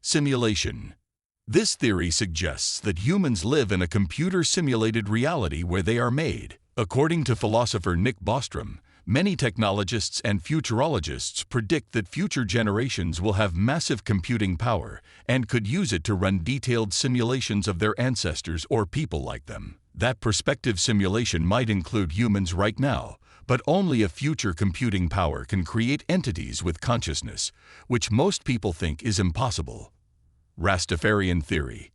Simulation. This theory suggests that humans live in a computer-simulated reality where they are made. According to philosopher Nick Bostrom, many technologists and futurologists predict that future generations will have massive computing power and could use it to run detailed simulations of their ancestors or people like them. That prospective simulation might include humans right now, but only a future computing power can create entities with consciousness, which most people think is impossible. Rastafarian theory.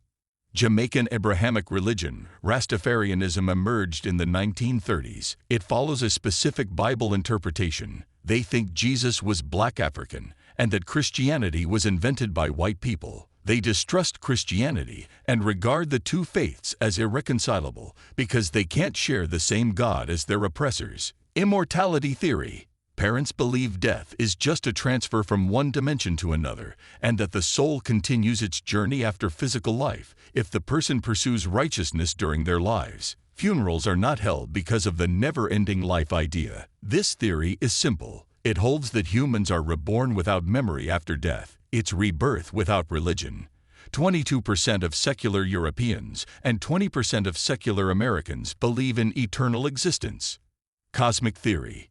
Jamaican Abrahamic religion, Rastafarianism, emerged in the 1930s. It follows a specific Bible interpretation. They think Jesus was black African and that Christianity was invented by white people. They distrust Christianity and regard the two faiths as irreconcilable because they can't share the same God as their oppressors. Immortality theory. Parents believe death is just a transfer from one dimension to another, and that the soul continues its journey after physical life if the person pursues righteousness during their lives. Funerals are not held because of the never-ending life idea. This theory is simple. It holds that humans are reborn without memory after death. It's rebirth without religion. 22% of secular Europeans and 20% of secular Americans believe in eternal existence. Cosmic theory.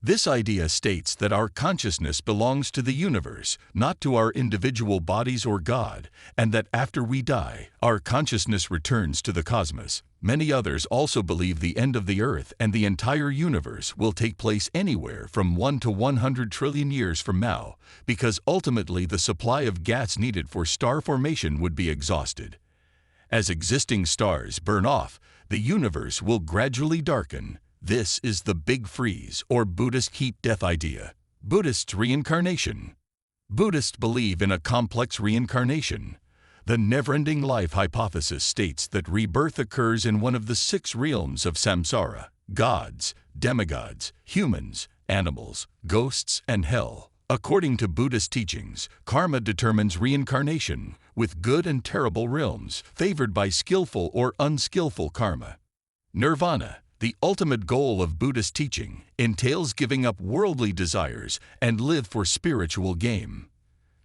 This idea states that our consciousness belongs to the universe, not to our individual bodies or God, and that after we die, our consciousness returns to the cosmos. Many others also believe the end of the Earth and the entire universe will take place anywhere from 1 to 100 trillion years from now, because ultimately the supply of gas needed for star formation would be exhausted. As existing stars burn off, the universe will gradually darken. This is the Big Freeze, or Buddhist heat death idea. Buddhist reincarnation. Buddhists believe in a complex reincarnation. The never-ending life hypothesis states that rebirth occurs in one of the 6 realms of samsara: gods, demigods, humans, animals, ghosts, and hell. According to Buddhist teachings, karma determines reincarnation, with good and terrible realms favored by skillful or unskillful karma. Nirvana. The ultimate goal of Buddhist teaching entails giving up worldly desires and live for spiritual gain.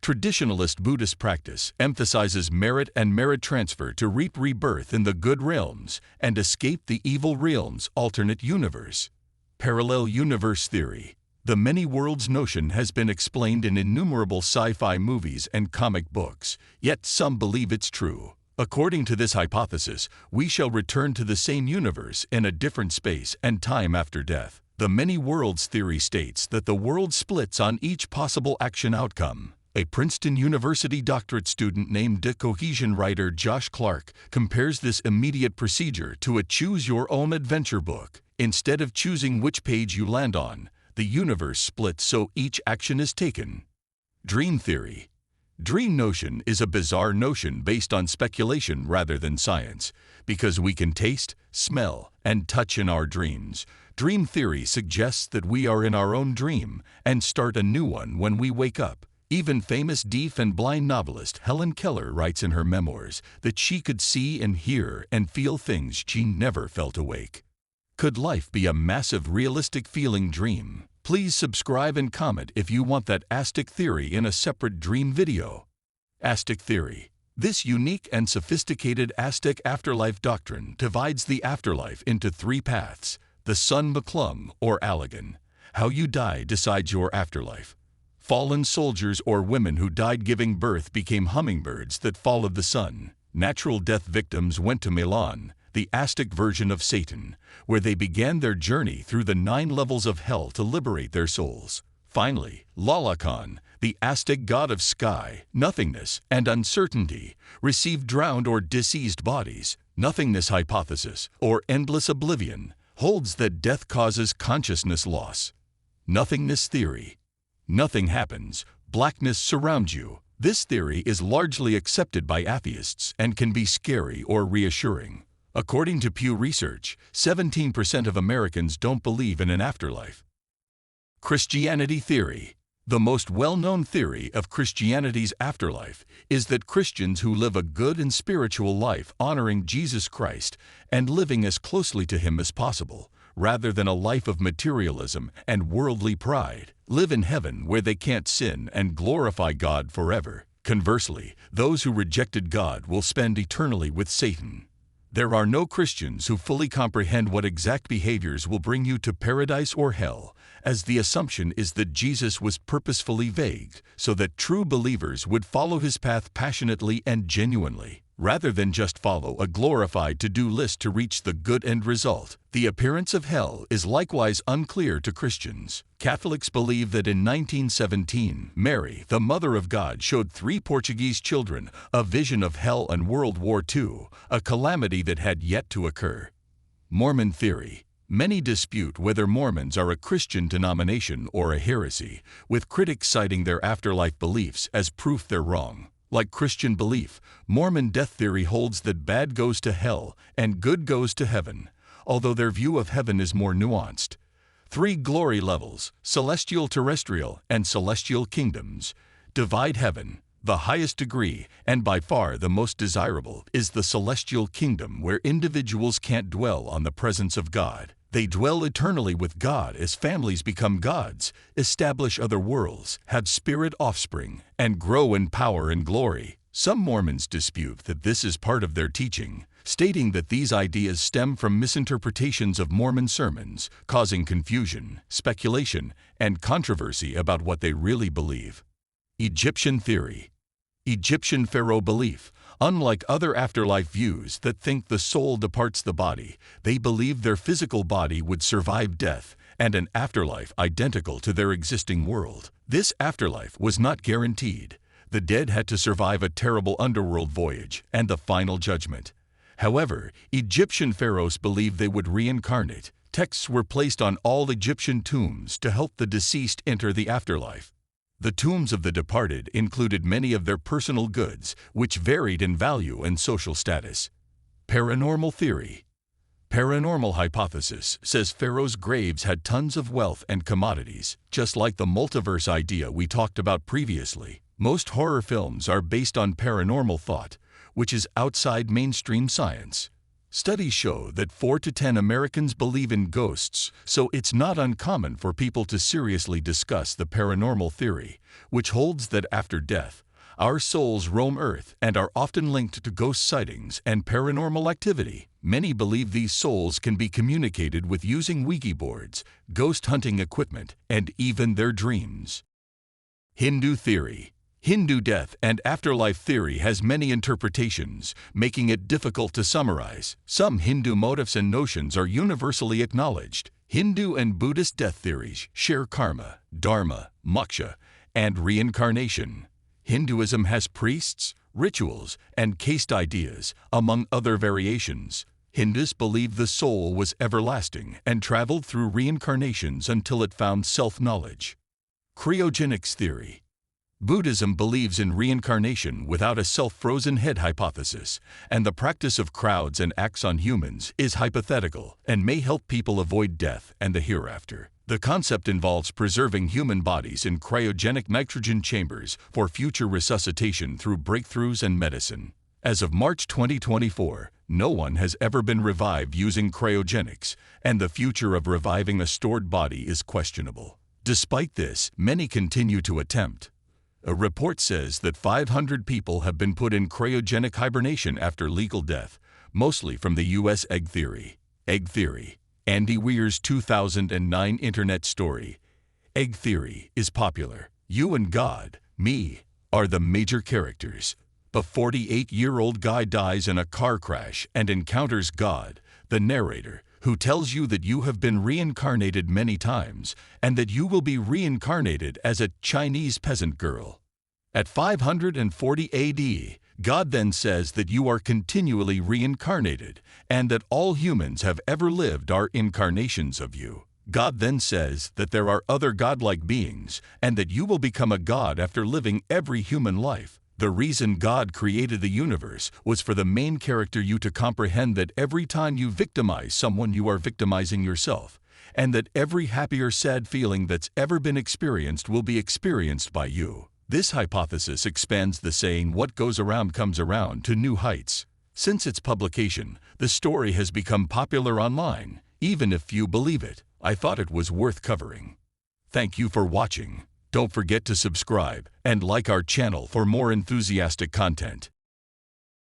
Traditionalist Buddhist practice emphasizes merit and merit transfer to reap rebirth in the good realms and escape the evil realms' alternate universe. Parallel universe theory. The many worlds notion has been explained in innumerable sci-fi movies and comic books, yet some believe it's true. According to this hypothesis, we shall return to the same universe in a different space and time after death. The many worlds theory states that the world splits on each possible action outcome. A Princeton University doctorate student named The Cohesion writer Josh Clark compares this immediate procedure to a choose-your-own-adventure book. Instead of choosing which page you land on, the universe splits so each action is taken. Dream theory. Dream notion is a bizarre notion based on speculation rather than science. Because we can taste, smell, and touch in our dreams, dream theory suggests that we are in our own dream and start a new one when we wake up. Even famous deaf and blind novelist Helen Keller writes in her memoirs that she could see and hear and feel things she never felt awake. Could life be a massive realistic feeling dream? Please subscribe and comment if you want that Aztec Theory in a separate dream video. Aztec Theory. This unique and sophisticated Aztec afterlife doctrine divides the afterlife into 3 paths: the Sun Mklum or Allagan. How you die decides your afterlife. Fallen soldiers or women who died giving birth became hummingbirds that followed the sun. Natural death victims went to Milan, the Aztec version of Satan, where they began their journey through the 9 levels of hell to liberate their souls. Finally, Lalakan, the Aztec god of sky, nothingness, and uncertainty, received drowned or diseased bodies. Nothingness hypothesis, or endless oblivion, holds that death causes consciousness loss. Nothingness theory. Nothing happens. Blackness surrounds you. This theory is largely accepted by atheists and can be scary or reassuring. According to Pew Research, 17% of Americans don't believe in an afterlife. Christianity theory. The most well-known theory of Christianity's afterlife is that Christians who live a good and spiritual life honoring Jesus Christ and living as closely to Him as possible, rather than a life of materialism and worldly pride, live in heaven where they can't sin and glorify God forever. Conversely, those who rejected God will spend eternally with Satan. There are no Christians who fully comprehend what exact behaviors will bring you to paradise or hell, as the assumption is that Jesus was purposefully vague so that true believers would follow his path passionately and genuinely, rather than just follow a glorified to-do list to reach the good end result. The appearance of hell is likewise unclear to Christians. Catholics believe that in 1917, Mary, the Mother of God, showed 3 Portuguese children a vision of hell and World War II, a calamity that had yet to occur. Mormon theory. Many dispute whether Mormons are a Christian denomination or a heresy, with critics citing their afterlife beliefs as proof they're wrong. Like Christian belief, Mormon death theory holds that bad goes to hell and good goes to heaven, although their view of heaven is more nuanced. 3 glory levels, celestial, terrestrial, and celestial kingdoms, divide heaven. The highest degree, and by far the most desirable, is the celestial kingdom, where individuals can't dwell on the presence of God. They dwell eternally with God as families become gods, establish other worlds, have spirit offspring, and grow in power and glory. Some Mormons dispute that this is part of their teaching, stating that these ideas stem from misinterpretations of Mormon sermons, causing confusion, speculation, and controversy about what they really believe. Egyptian theory. Egyptian pharaoh belief. Unlike other afterlife views that think the soul departs the body, they believe their physical body would survive death and an afterlife identical to their existing world. This afterlife was not guaranteed. The dead had to survive a terrible underworld voyage and the final judgment. However, Egyptian pharaohs believed they would reincarnate. Texts were placed on all Egyptian tombs to help the deceased enter the afterlife. The tombs of the departed included many of their personal goods, which varied in value and social status. Paranormal theory. Paranormal hypothesis says pharaohs' graves had tons of wealth and commodities, just like the multiverse idea we talked about previously. Most horror films are based on paranormal thought, which is outside mainstream science. Studies show that 4 to 10 Americans believe in ghosts, so it's not uncommon for people to seriously discuss the paranormal theory, which holds that after death, our souls roam Earth and are often linked to ghost sightings and paranormal activity. Many believe these souls can be communicated with using Ouija boards, ghost hunting equipment, and even their dreams. Hindu theory. Hindu death and afterlife theory has many interpretations, making it difficult to summarize. Some Hindu motifs and notions are universally acknowledged. Hindu and Buddhist death theories share karma, dharma, moksha, and reincarnation. Hinduism has priests, rituals, and caste ideas, among other variations. Hindus believe the soul was everlasting and traveled through reincarnations until it found self-knowledge. Cryogenics theory. Buddhism believes in reincarnation without a self-frozen head hypothesis, and the practice of crowds and acts on humans is hypothetical and may help people avoid death and the hereafter. The concept involves preserving human bodies in cryogenic nitrogen chambers for future resuscitation through breakthroughs in medicine. As of March 2024, no one has ever been revived using cryogenics, and the future of reviving a stored body is questionable. Despite this, many continue to attempt. A report says that 500 people have been put in cryogenic hibernation after legal death, mostly from the U.S. egg theory. Egg theory. Andy Weir's 2009 internet story. Egg theory is popular. You and God, me, are the major characters. A 48-year-old guy dies in a car crash and encounters God, the narrator, who tells you that you have been reincarnated many times and that you will be reincarnated as a Chinese peasant girl. At 540 AD, God then says that you are continually reincarnated and that all humans have ever lived are incarnations of you. God then says that there are other godlike beings and that you will become a god after living every human life. The reason God created the universe was for the main character you to comprehend that every time you victimize someone, you are victimizing yourself, and that every happy or sad feeling that's ever been experienced will be experienced by you. This hypothesis expands the saying, "What goes around comes around," to new heights. Since its publication, the story has become popular online, even if few believe it. I thought it was worth covering. Thank you for watching. Don't forget to subscribe and like our channel for more enthusiastic content.